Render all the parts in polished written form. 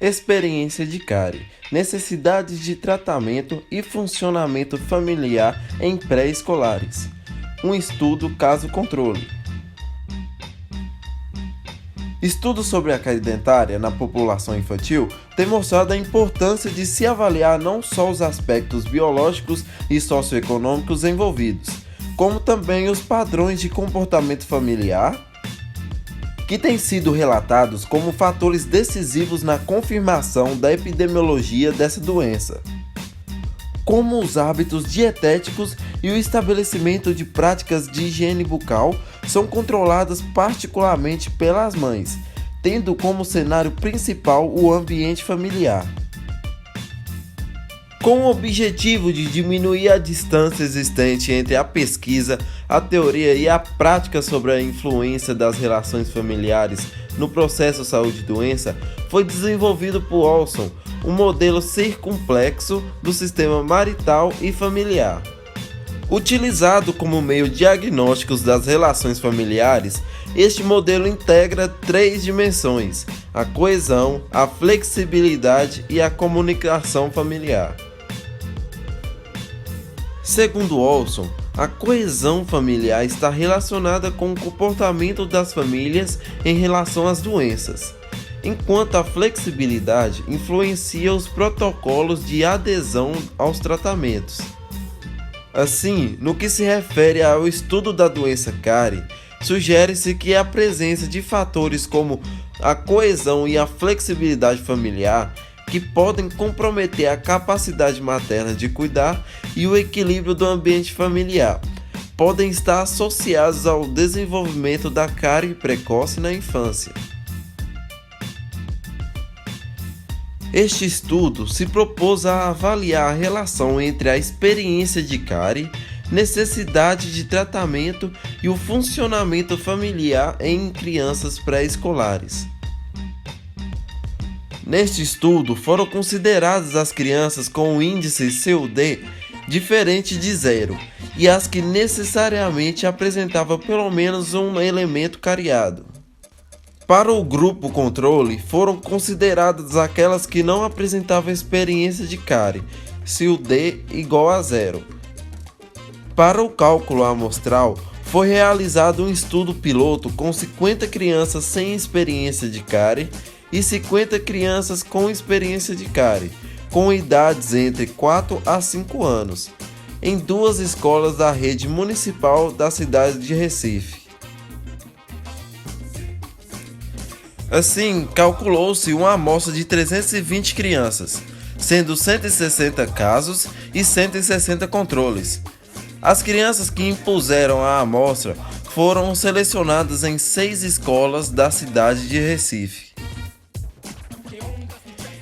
Experiência de cárie, necessidades de tratamento e funcionamento familiar em pré-escolares. Um estudo caso-controle. Estudos sobre a cárie dentária na população infantil têm mostrado a importância de se avaliar não só os aspectos biológicos e socioeconômicos envolvidos, como também os padrões de comportamento familiar, que têm sido relatados como fatores decisivos na confirmação da epidemiologia dessa doença, como os hábitos dietéticos e o estabelecimento de práticas de higiene bucal são controladas particularmente pelas mães, tendo como cenário principal o ambiente familiar. Com o objetivo de diminuir a distância existente entre a pesquisa, a teoria e a prática sobre a influência das relações familiares no processo saúde-doença, foi desenvolvido por Olson um modelo circunflexo do sistema marital e familiar. Utilizado como meio diagnóstico das relações familiares, este modelo integra 3 dimensões: a coesão, a flexibilidade e a comunicação familiar. Segundo Olson, a coesão familiar está relacionada com o comportamento das famílias em relação às doenças, enquanto a flexibilidade influencia os protocolos de adesão aos tratamentos. Assim, no que se refere ao estudo da doença cárie, sugere-se que a presença de fatores como a coesão e a flexibilidade familiar que podem comprometer a capacidade materna de cuidar e o equilíbrio do ambiente familiar, podem estar associados ao desenvolvimento da cárie precoce na infância. Este estudo se propôs a avaliar a relação entre a experiência de cárie, necessidade de tratamento e o funcionamento familiar em crianças pré-escolares. Neste estudo, foram consideradas as crianças com o índice CUD diferente de 0 e as que necessariamente apresentavam pelo menos um elemento cariado. Para o grupo controle, foram consideradas aquelas que não apresentavam experiência de cárie, CUD igual a 0. Para o cálculo amostral, foi realizado um estudo piloto com 50 crianças sem experiência de cárie e 50 crianças com experiência de cárie, com idades entre 4 a 5 anos, em 2 escolas da rede municipal da cidade de Recife. Assim, calculou-se uma amostra de 320 crianças, sendo 160 casos e 160 controles. As crianças que impuseram a amostra foram selecionadas em 6 escolas da cidade de Recife.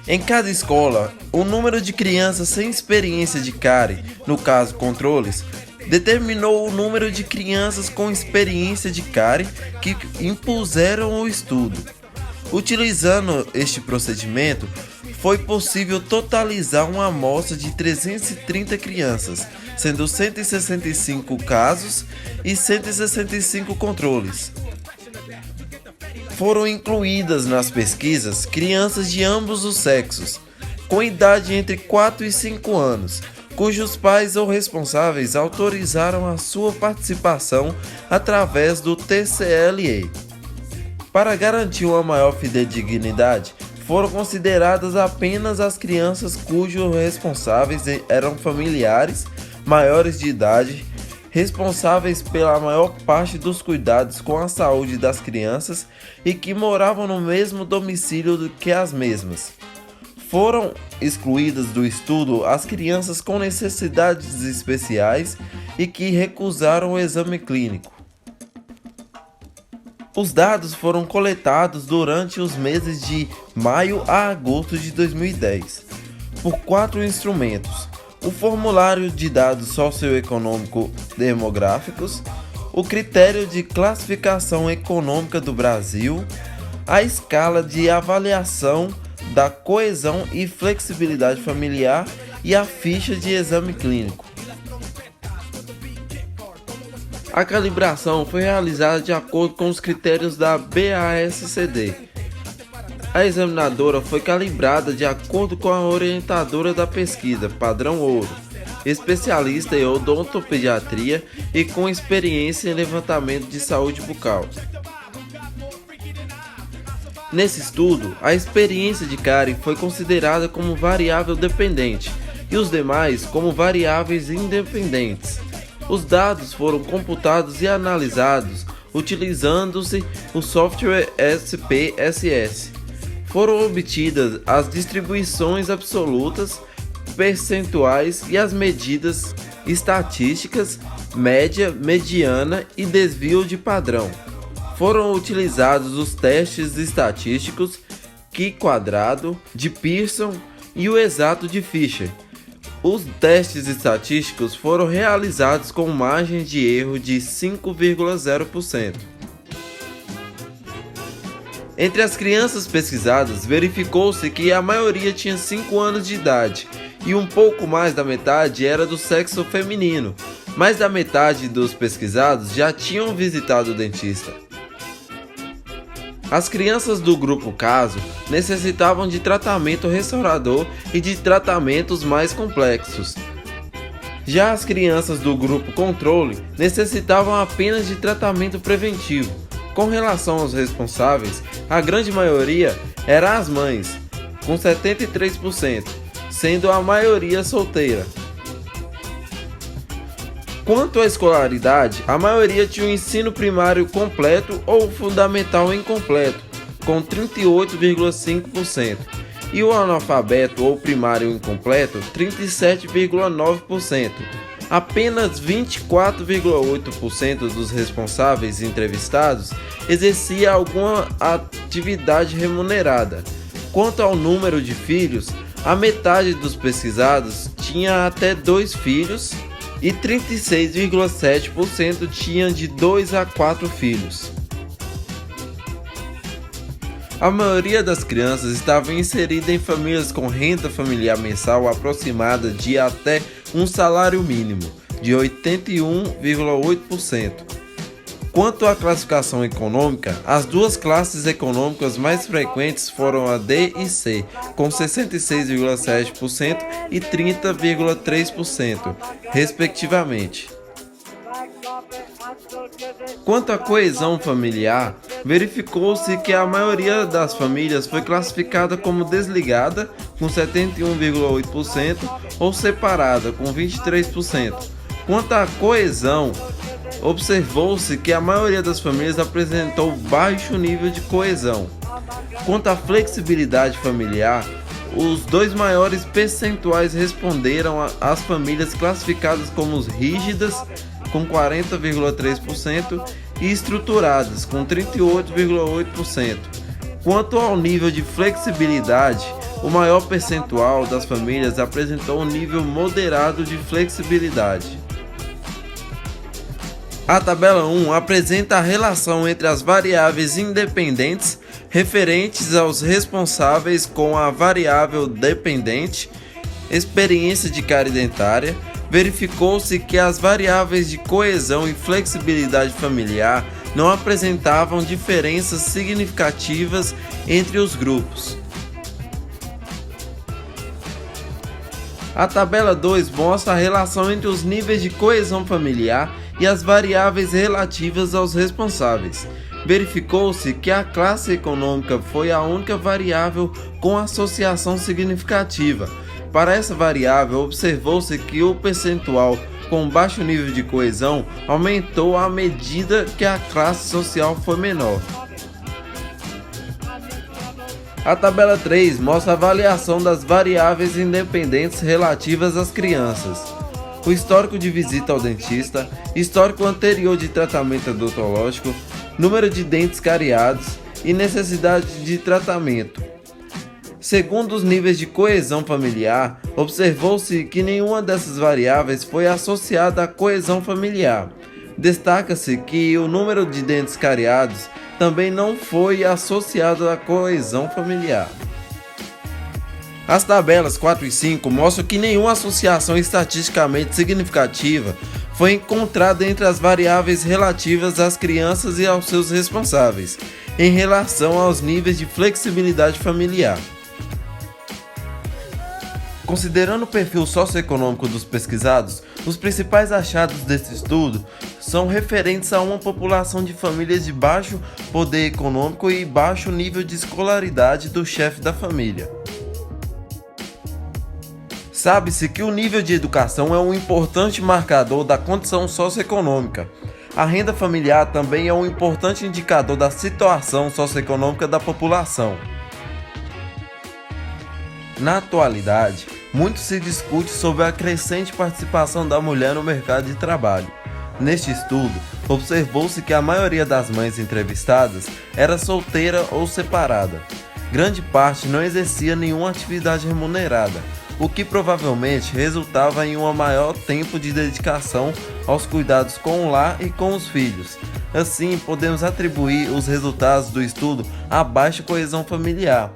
Em cada escola, o número de crianças sem experiência de cárie, no caso controles, determinou o número de crianças com experiência de cárie que impuseram o estudo. Utilizando este procedimento, foi possível totalizar uma amostra de 330 crianças, sendo 165 casos e 165 controles. Foram incluídas nas pesquisas crianças de ambos os sexos, com idade entre 4 e 5 anos, cujos pais ou responsáveis autorizaram a sua participação através do TCLE. Para garantir uma maior fidedignidade, foram consideradas apenas as crianças cujos responsáveis eram familiares maiores de idade, responsáveis pela maior parte dos cuidados com a saúde das crianças e que moravam no mesmo domicílio do que as mesmas. Foram excluídas do estudo as crianças com necessidades especiais e que recusaram o exame clínico. Os dados foram coletados durante os meses de maio a agosto de 2010 por 4 instrumentos: o Formulário de Dados Socioeconômico-Demográficos, o Critério de Classificação Econômica do Brasil, a Escala de Avaliação da Coesão e Flexibilidade Familiar e a Ficha de Exame Clínico. A calibração foi realizada de acordo com os critérios da BASCD. A examinadora foi calibrada de acordo com a orientadora da pesquisa, padrão ouro, especialista em odontopediatria e com experiência em levantamento de saúde bucal. Nesse estudo, a experiência de Karen foi considerada como variável dependente e os demais como variáveis independentes. Os dados foram computados e analisados utilizando-se o software SPSS. Foram obtidas as distribuições absolutas, percentuais e as medidas estatísticas, média, mediana e desvio de padrão. Foram utilizados os testes estatísticos Q-quadrado de Pearson e o exato de Fisher. Os testes estatísticos foram realizados com margem de erro de 5,0%. Entre as crianças pesquisadas, verificou-se que a maioria tinha 5 anos de idade e um pouco mais da metade era do sexo feminino. Mais da metade dos pesquisados já tinham visitado o dentista. As crianças do grupo caso necessitavam de tratamento restaurador e de tratamentos mais complexos. Já as crianças do grupo controle necessitavam apenas de tratamento preventivo. Com relação aos responsáveis, a grande maioria era as mães, com 73%, sendo a maioria solteira. Quanto à escolaridade, a maioria tinha o ensino primário completo ou fundamental incompleto, com 38,5%, e o analfabeto ou primário incompleto, 37,9%. Apenas 24,8% dos responsáveis entrevistados exercia alguma atividade remunerada. Quanto ao número de filhos, a metade dos pesquisados tinha até 2 filhos e 36,7% tinha de 2 a 4 filhos. A maioria das crianças estava inserida em famílias com renda familiar mensal aproximada de até um salário mínimo, de 81,8%. Quanto à classificação econômica, as duas classes econômicas mais frequentes foram a D e C, com 66,7% e 30,3%, respectivamente. Quanto à coesão familiar, verificou-se que a maioria das famílias foi classificada como desligada, com 71,8%, ou separada, com 23%. Quanto à coesão, observou-se que a maioria das famílias apresentou baixo nível de coesão. Quanto à flexibilidade familiar, os dois maiores percentuais responderam às famílias classificadas como rígidas, com 40,3%, e estruturadas, com 38,8%. Quanto ao nível de flexibilidade, o maior percentual das famílias apresentou um nível moderado de flexibilidade. A tabela 1 apresenta a relação entre as variáveis independentes referentes aos responsáveis com a variável dependente, experiência de cárie dentária. Verificou-se que as variáveis de coesão e flexibilidade familiar não apresentavam diferenças significativas entre os grupos. A tabela 2 mostra a relação entre os níveis de coesão familiar e as variáveis relativas aos responsáveis. Verificou-se que a classe econômica foi a única variável com associação significativa. Para essa variável, observou-se que o percentual com baixo nível de coesão aumentou à medida que a classe social foi menor. A tabela 3 mostra a avaliação das variáveis independentes relativas às crianças. O histórico de visita ao dentista, histórico anterior de tratamento odontológico, número de dentes cariados e necessidade de tratamento. Segundo os níveis de coesão familiar, observou-se que nenhuma dessas variáveis foi associada à coesão familiar. Destaca-se que o número de dentes cariados também não foi associado à coesão familiar. As tabelas 4 e 5 mostram que nenhuma associação estatisticamente significativa foi encontrada entre as variáveis relativas às crianças e aos seus responsáveis, em relação aos níveis de flexibilidade familiar. Considerando o perfil socioeconômico dos pesquisados, os principais achados desse estudo são referentes a uma população de famílias de baixo poder econômico e baixo nível de escolaridade do chefe da família. Sabe-se que o nível de educação é um importante marcador da condição socioeconômica. A renda familiar também é um importante indicador da situação socioeconômica da população. Na atualidade, muito se discute sobre a crescente participação da mulher no mercado de trabalho. Neste estudo, observou-se que a maioria das mães entrevistadas era solteira ou separada. Grande parte não exercia nenhuma atividade remunerada, o que provavelmente resultava em um maior tempo de dedicação aos cuidados com o lar e com os filhos. Assim, podemos atribuir os resultados do estudo à baixa coesão familiar.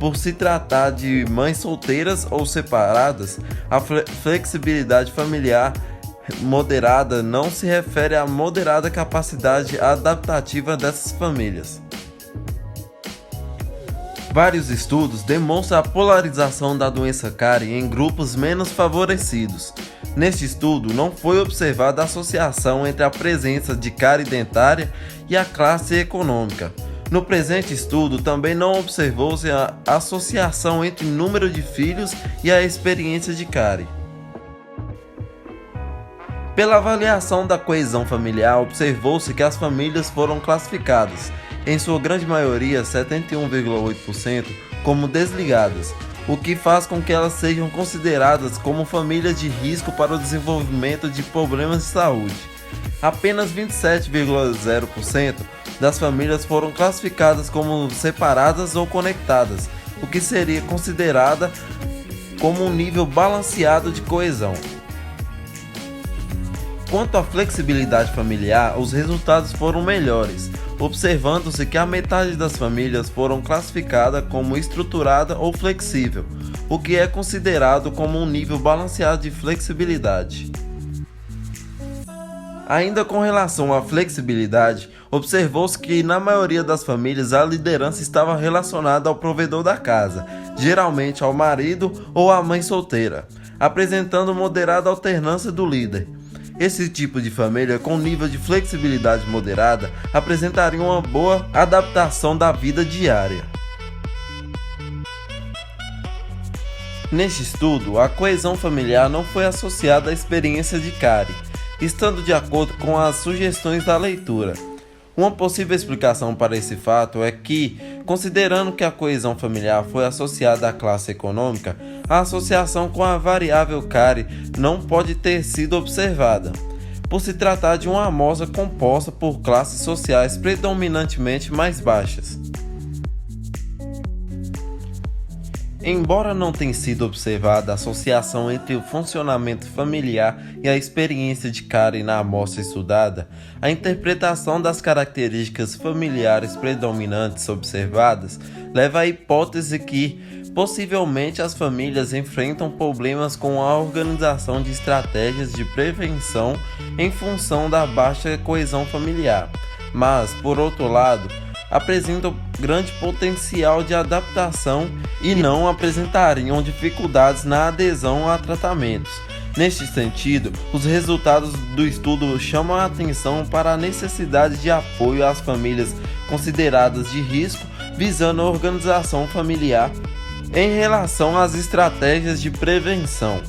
Por se tratar de mães solteiras ou separadas, a flexibilidade familiar moderada não se refere à moderada capacidade adaptativa dessas famílias. Vários estudos demonstram a polarização da doença cárie em grupos menos favorecidos. Neste estudo, não foi observada a associação entre a presença de cárie dentária e a classe econômica. No presente estudo, também não observou-se a associação entre o número de filhos e a experiência de cárie. Pela avaliação da coesão familiar, observou-se que as famílias foram classificadas, em sua grande maioria, 71,8%, como desligadas, o que faz com que elas sejam consideradas como famílias de risco para o desenvolvimento de problemas de saúde. Apenas 27,0% das famílias foram classificadas como separadas ou conectadas, o que seria considerada como um nível balanceado de coesão. Quanto à flexibilidade familiar, os resultados foram melhores, observando-se que a metade das famílias foram classificadas como estruturada ou flexível, o que é considerado como um nível balanceado de flexibilidade. Ainda com relação à flexibilidade, observou-se que na maioria das famílias a liderança estava relacionada ao provedor da casa, geralmente ao marido ou à mãe solteira, apresentando moderada alternância do líder. Esse tipo de família com nível de flexibilidade moderada apresentaria uma boa adaptação da vida diária. Neste estudo, a coesão familiar não foi associada à experiência de cárie, estando de acordo com as sugestões da leitura. Uma possível explicação para esse fato é que, considerando que a coesão familiar foi associada à classe econômica, a associação com a variável cárie não pode ter sido observada, por se tratar de uma amostra composta por classes sociais predominantemente mais baixas. Embora não tenha sido observada a associação entre o funcionamento familiar e a experiência de cárie na amostra estudada, a interpretação das características familiares predominantes observadas leva à hipótese que, possivelmente, as famílias enfrentam problemas com a organização de estratégias de prevenção em função da baixa coesão familiar, mas, por outro lado, apresentam grande potencial de adaptação e não apresentariam dificuldades na adesão a tratamentos. Neste sentido, os resultados do estudo chamam a atenção para a necessidade de apoio às famílias consideradas de risco, visando a organização familiar em relação às estratégias de prevenção.